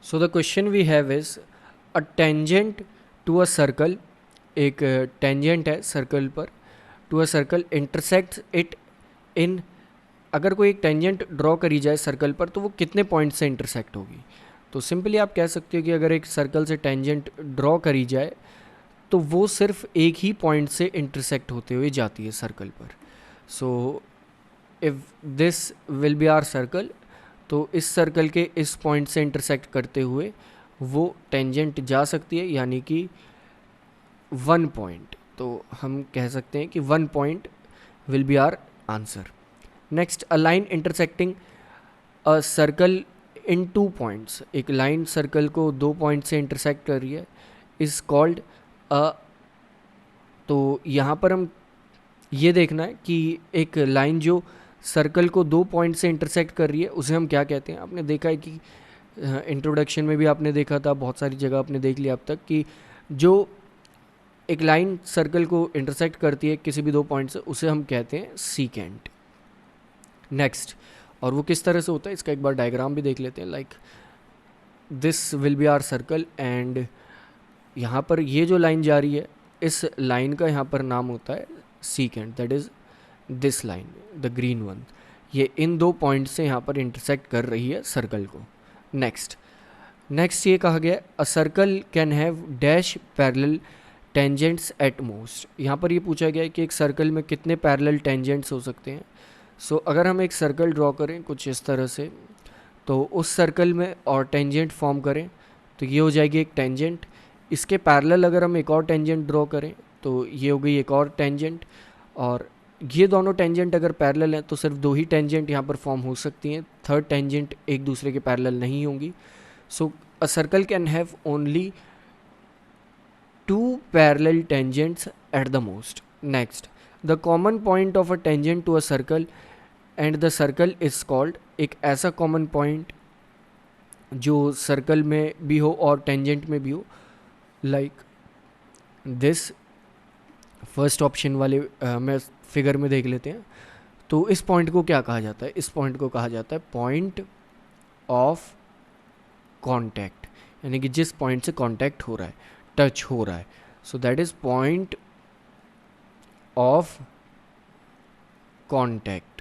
So the question we have is a tangent to a circle. एक tangent है circle पर, to a circle intersects it in, अगर कोई एक tangent draw करी जाए सर्कल पर तो वो कितने पॉइंट से इंटरसेक्ट होगी। तो सिंपली आप कह सकते हो कि अगर एक सर्कल से टेंजेंट ड्रॉ करी जाए तो वो सिर्फ एक ही पॉइंट से इंटरसेक्ट होते हुए जाती है सर्कल पर। So if this will be our circle, तो इस सर्कल के इस पॉइंट से इंटरसेक्ट करते हुए वो टेंजेंट जा सकती है, यानी कि 1 पॉइंट। तो हम कह सकते हैं कि 1 point will be our answer. Next, a line intersecting a circle in 2 points, एक लाइन सर्कल को 2 पॉइंट से इंटरसेक्ट कर रही है, इज कॉल्ड अ, तो यहाँ पर हम ये देखना है कि एक लाइन जो सर्कल को 2 पॉइंट से इंटरसेक्ट कर रही है उसे हम क्या कहते हैं। आपने देखा है कि इंट्रोडक्शन में भी आपने देखा था, बहुत सारी जगह आपने देख लिया अब तक, कि जो एक लाइन सर्कल को इंटरसेक्ट करती है किसी भी 2 पॉइंट से उसे हम कहते हैं सीकेंट। नेक्स्ट, और वो किस तरह से होता है इसका एक बार डायग्राम भी देख लेते हैं। Like this will be our circle and यहाँ पर ये जो लाइन जा रही है इस लाइन का यहाँ पर नाम होता है secant, that is this line, the green one. ये इन 2 पॉइंट से यहाँ पर इंटरसेक्ट कर रही है सर्कल को। नेक्स्ट ये कहा गया अ circle can have dash parallel tangents at most. यहाँ पर ये पूछा गया है कि एक सर्कल में कितने पैरेलल टेंजेंट्स हो सकते हैं। सो अगर हम एक सर्कल ड्रॉ करें कुछ इस तरह से, तो उस सर्कल में और टेंजेंट फॉर्म करें तो ये हो जाएगी एक टेंजेंट। इसके पैरेलल अगर हम एक और टेंजेंट ड्रॉ करें तो ये हो गई एक और टेंजेंट, और ये दोनों टेंजेंट अगर पैरेलल हैं तो सिर्फ 2 ही टेंजेंट यहाँ पर फॉर्म हो सकती हैं, थर्ड टेंजेंट एक दूसरे के पैरेलल नहीं होंगी। So a circle can have only 2 parallel tangents at the most. Next, the common point of a tangent to a circle and the circle is called, एक ऐसा common point जो circle में भी हो और टेंजेंट में भी हो, लाइक दिस फर्स्ट ऑप्शन वाले में फिगर में देख लेते हैं। तो इस पॉइंट को क्या कहा जाता है, इस पॉइंट को कहा जाता है पॉइंट ऑफ कांटेक्ट, यानी कि जिस पॉइंट से कांटेक्ट हो रहा है, टच हो रहा है। So that is point of contact.